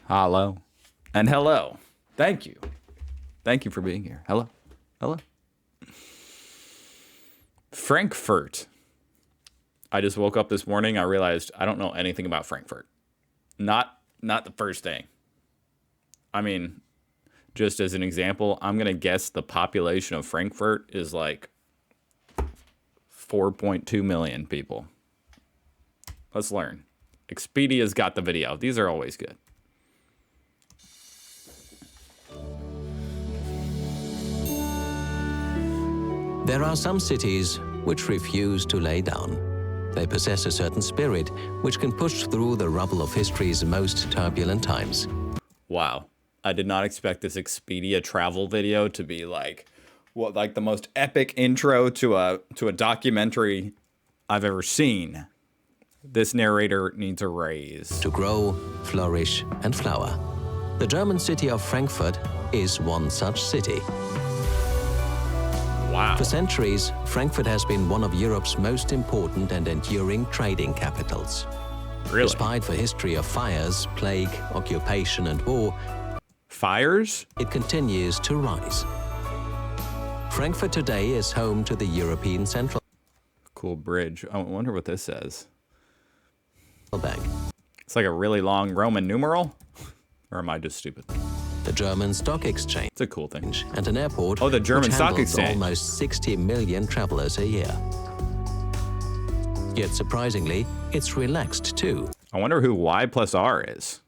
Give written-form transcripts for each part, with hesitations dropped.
Hello. And hello. Thank you. Thank you for being here. Hello. Hello. Frankfurt. I just woke up this morning. I realized I don't know anything about Frankfurt. Not the first day. I mean, just as an example, I'm going to guess the population of Frankfurt is like 4.2 million people. Let's learn. Expedia's got the video. These are always good. There are some cities which refuse to lay down. They possess a certain spirit which can push through the rubble of history's most turbulent times. Wow. I did not expect this Expedia travel video to be like the most epic intro to a documentary I've ever seen. This narrator needs a raise. To grow, flourish, and flower. The German city of Frankfurt is one such city. Wow. For centuries, Frankfurt has been one of Europe's most important and enduring trading capitals. Really? Despite the history of fires, plague, occupation, and war, fires? It continues to rise. Frankfurt today is home to the European Central Cool bridge. I wonder what this says. Bank. It's like a really long Roman numeral? Or am I just stupid? The German Stock Exchange. It's a cool thing. And an airport the German which Stock handles Exchange. almost 60 million travelers a year. Yet surprisingly, it's relaxed too. I wonder who Y plus R is.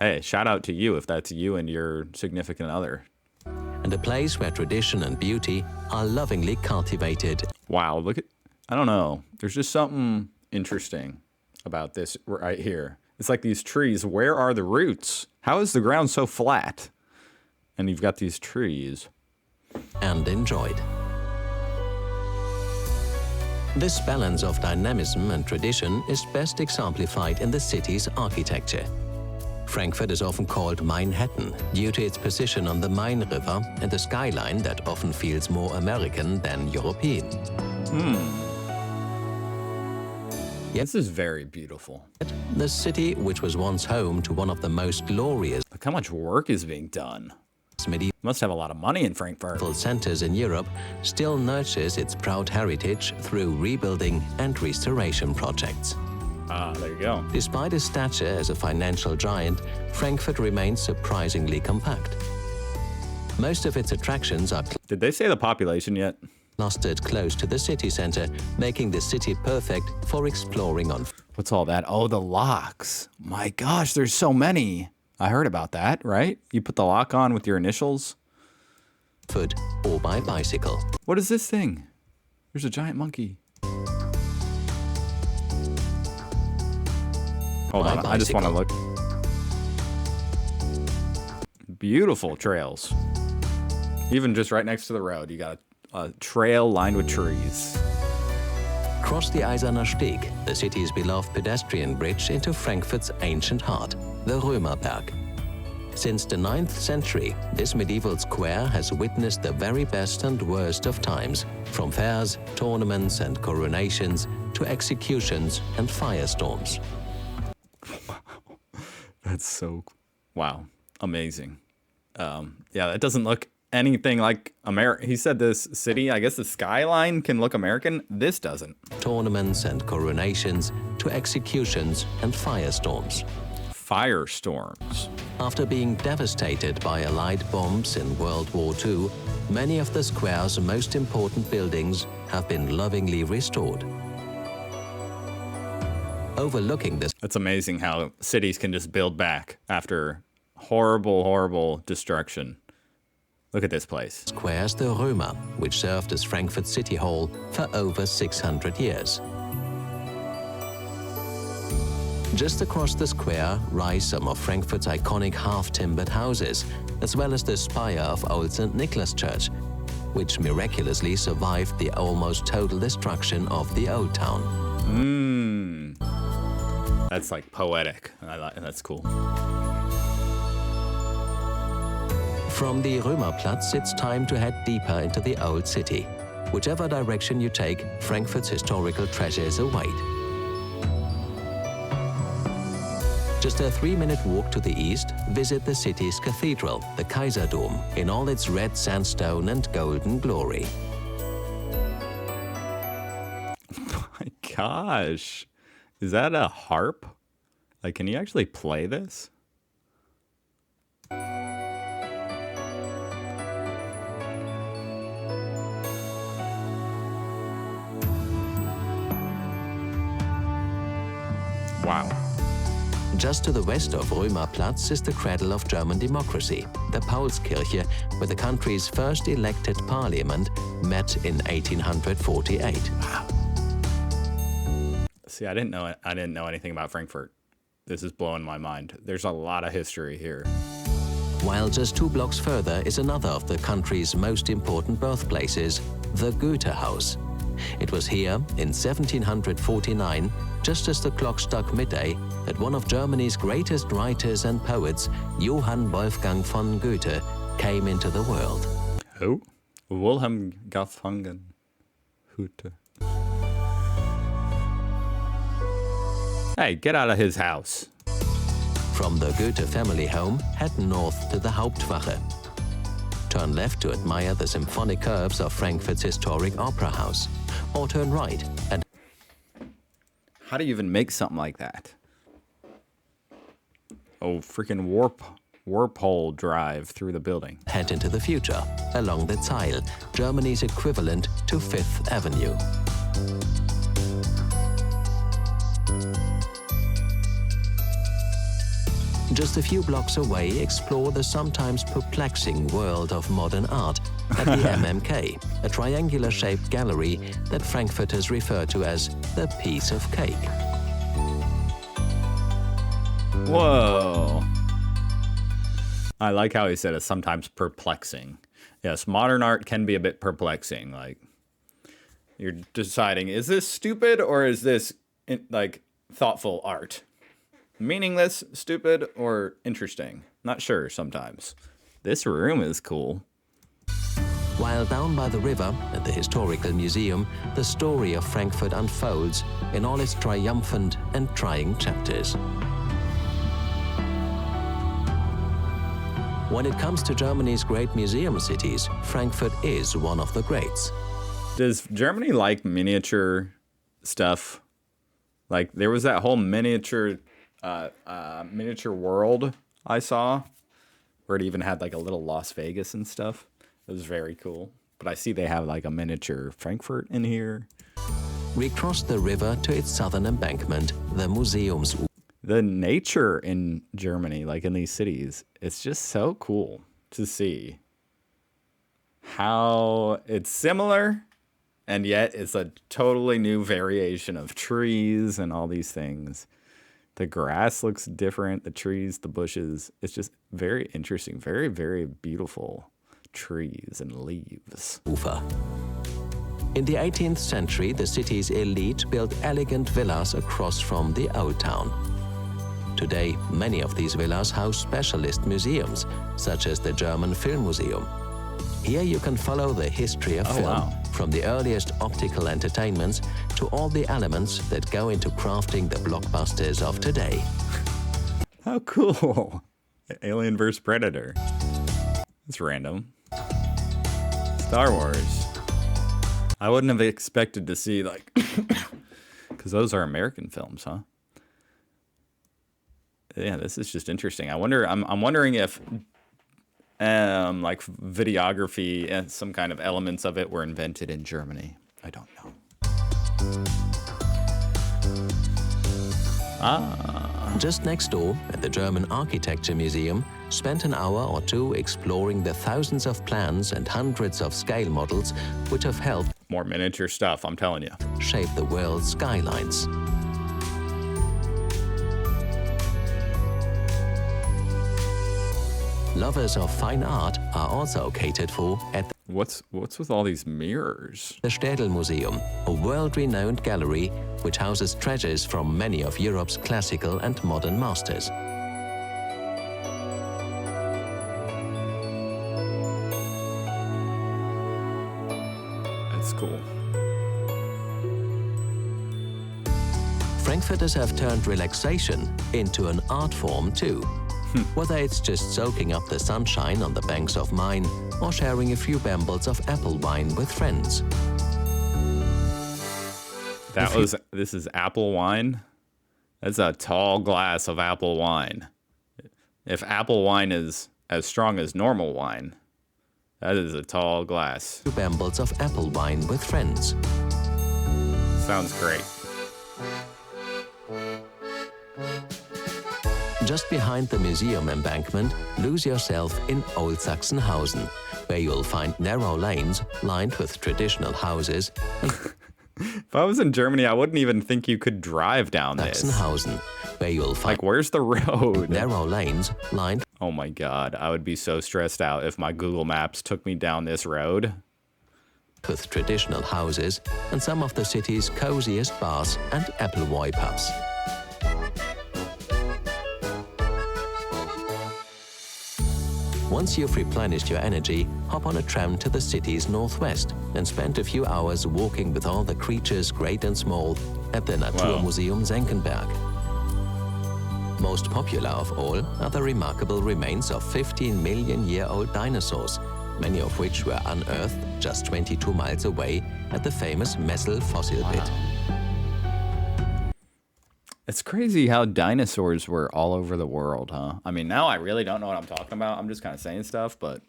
Hey, shout out to you if that's you and your significant other. And a place where tradition and beauty are lovingly cultivated. Wow, look at, I don't know. There's just something interesting about this right here. It's like these trees. Where are the roots? How is the ground so flat? And you've got these trees. And enjoyed. This balance of dynamism and tradition is best exemplified in the city's architecture. Frankfurt is often called Manhattan due to its position on the Main River and a skyline that often feels more American than European. This is very beautiful. The city, which was once home to one of the most glorious Look how much work is being done. medieval Must have a lot of money in Frankfurt. centers in Europe, still nurtures its proud heritage through rebuilding and restoration projects. Ah, there you go. Despite its stature as a financial giant, Frankfurt remains surprisingly compact. Most of its attractions are Did they say the population yet? clustered close to the city center, making the city perfect for exploring on What's all that? Oh, the locks. My gosh, there's so many. I heard about that, right? You put the lock on with your initials. foot or by bicycle. What is this thing? There's a giant monkey. Hold on, I just want to look. Beautiful trails. Even just right next to the road, you got a trail lined with trees. Cross the Eiserner Steg, the city's beloved pedestrian bridge into Frankfurt's ancient heart, the Römerberg. Since the 9th century, this medieval square has witnessed the very best and worst of times, from fairs, tournaments and coronations to executions and firestorms. That's so, wow, amazing. Yeah, that doesn't look anything like America. He said this city, I guess the skyline can look American. This doesn't. Tournaments and coronations to executions and firestorms. Firestorms. After being devastated by Allied bombs in World War II, many of the square's most important buildings have been lovingly restored. Overlooking this It's amazing how cities can just build back after horrible, horrible destruction. Look at this place. square's the Römer, which served as Frankfurt City Hall for over 600 years. Just across the square rise some of Frankfurt's iconic half-timbered houses, as well as the spire of Old St. Nicholas Church, which miraculously survived the almost total destruction of the Old Town. That's like poetic. That's cool. From the Römerplatz, it's time to head deeper into the old city. Whichever direction you take, Frankfurt's historical treasures await. Just a 3-minute walk to the east, visit the city's cathedral, the Kaiserdom, in all its red sandstone and golden glory. My gosh. Is that a harp? Like, can you actually play this? Wow. Just to the west of Römerplatz is the cradle of German democracy, the Paulskirche, where the country's first elected parliament met in 1848. Wow. See, I didn't know anything about Frankfurt. This is blowing my mind. There's a lot of history here. While just 2 blocks further is another of the country's most important birthplaces, the Goethe House. It was here in 1749, just as the clock struck midday, that one of Germany's greatest writers and poets, Johann Wolfgang von Goethe, came into the world. Who? Wilhelm Wolfgang Goethe. Hey, get out of his house. From the Goethe family home, head north to the Hauptwache. Turn left to admire the symphonic curves of Frankfurt's historic opera house, or turn right and How do you even make something like that? Oh, freaking warp hole drive through the building. head into the future, along the Zeil, Germany's equivalent to Fifth Avenue. Just a few blocks away, explore the sometimes perplexing world of modern art at the MMK, a triangular-shaped gallery that Frankfurters refer to as the piece of cake. Whoa. I like how he said it's sometimes perplexing. Yes, modern art can be a bit perplexing. Like, you're deciding, is this stupid or is this, like, thoughtful art? Meaningless, stupid, or interesting? Not sure sometimes. This room is cool. While down by the river at the Historical Museum, the story of Frankfurt unfolds in all its triumphant and trying chapters. When it comes to Germany's great museum cities, Frankfurt is one of the greats. Does Germany like miniature stuff? Like, there was that whole miniature world I saw, where it even had like a little Las Vegas and stuff. It was very cool. But I see they have like a miniature Frankfurt in here. We cross the river to its southern embankment, the Museums. The nature in Germany, like in these cities, it's just so cool to see how it's similar and yet it's a totally new variation of trees and all these things. The grass looks different, the trees, the bushes. It's just very interesting, very, very beautiful trees and leaves. Ufer. In the 18th century, the city's elite built elegant villas across from the Old Town. Today, many of these villas house specialist museums, such as the German Film Museum. Here you can follow the history of film, from the earliest optical entertainments to all the elements that go into crafting the blockbusters of today. How cool. Alien vs. Predator. It's random. Star Wars. I wouldn't have expected to see, like, because those are American films, huh? Yeah, this is just interesting. I'm wondering if like videography and some kind of elements of it were invented in Germany. I don't know. Just next door, at the German Architecture Museum, spent an hour or two exploring the thousands of plans and hundreds of scale models which have helped More miniature stuff, I'm telling you. shape the world's skylines. Lovers of fine art are also catered for at What's with all these mirrors? the Städel Museum, a world-renowned gallery which houses treasures from many of Europe's classical and modern masters. That's cool. Frankfurters have turned relaxation into an art form too. Whether it's just soaking up the sunshine on the banks of Main or sharing a few bambles of apple wine with friends. This is apple wine. That's a tall glass of apple wine. If apple wine is as strong as normal wine, that is a tall glass. 2 bambles of apple wine with friends. Sounds great. Just behind the museum embankment, lose yourself in Old Sachsenhausen, where you'll find narrow lanes lined with traditional houses. If I was in Germany, I wouldn't even think you could drive down this. Sachsenhausen, where you'll find like, where's the road? Narrow lanes lined. Oh my God, I would be so stressed out if my Google Maps took me down this road. With traditional houses and some of the city's coziest bars and Appleboy pubs. Once you've replenished your energy, hop on a tram to the city's northwest and spend a few hours walking with all the creatures great and small at the Naturmuseum Senckenberg. Most popular of all are the remarkable remains of 15-million-year-old dinosaurs, many of which were unearthed just 22 miles away at the famous Messel fossil pit. It's crazy how dinosaurs were all over the world, huh? I mean, now I really don't know what I'm talking about. I'm just kind of saying stuff, but,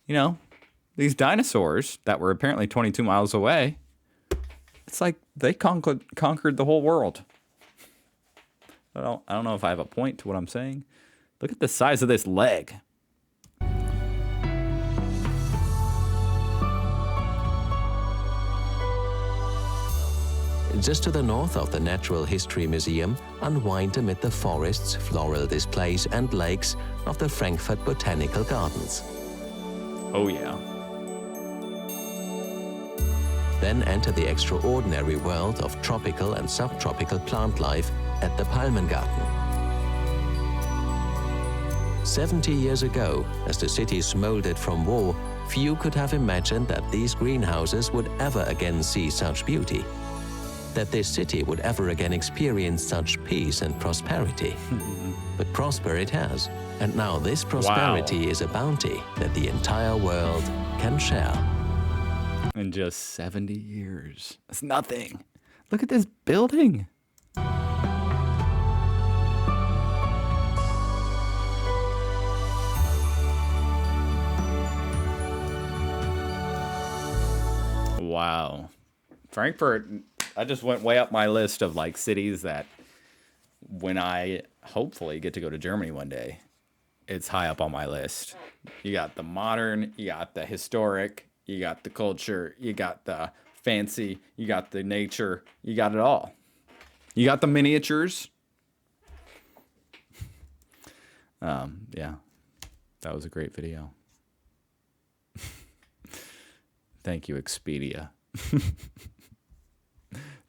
you know, these dinosaurs that were apparently 22 miles away, it's like they conquered the whole world. I don't know if I have a point to what I'm saying. Look at the size of this leg. Just to the north of the Natural History Museum, unwind amid the forests, floral displays and lakes of the Frankfurt Botanical Gardens. Oh yeah. Then enter the extraordinary world of tropical and subtropical plant life at the Palmengarten. 70 years ago, as the city smoldered from war, few could have imagined that these greenhouses would ever again see such beauty. That this city would ever again experience such peace and prosperity. But prosper it has. And now this prosperity is a bounty that the entire world can share. In just 70 years. That's nothing. Look at this building. Wow. Frankfurt, I just went way up my list of like cities that when I hopefully get to go to Germany one day, it's high up on my list. You got the modern, you got the historic, you got the culture, you got the fancy, you got the nature, you got it all. You got the miniatures. Yeah, that was a great video. Thank you, Expedia.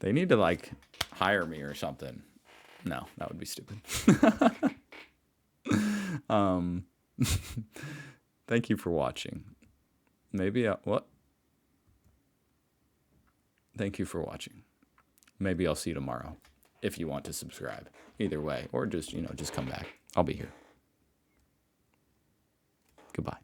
They need to like hire me or something. No, that would be stupid. Thank you for watching. Maybe what? Thank you for watching. Maybe I'll see you tomorrow if you want to subscribe. Either way, or just, just come back. I'll be here. Goodbye.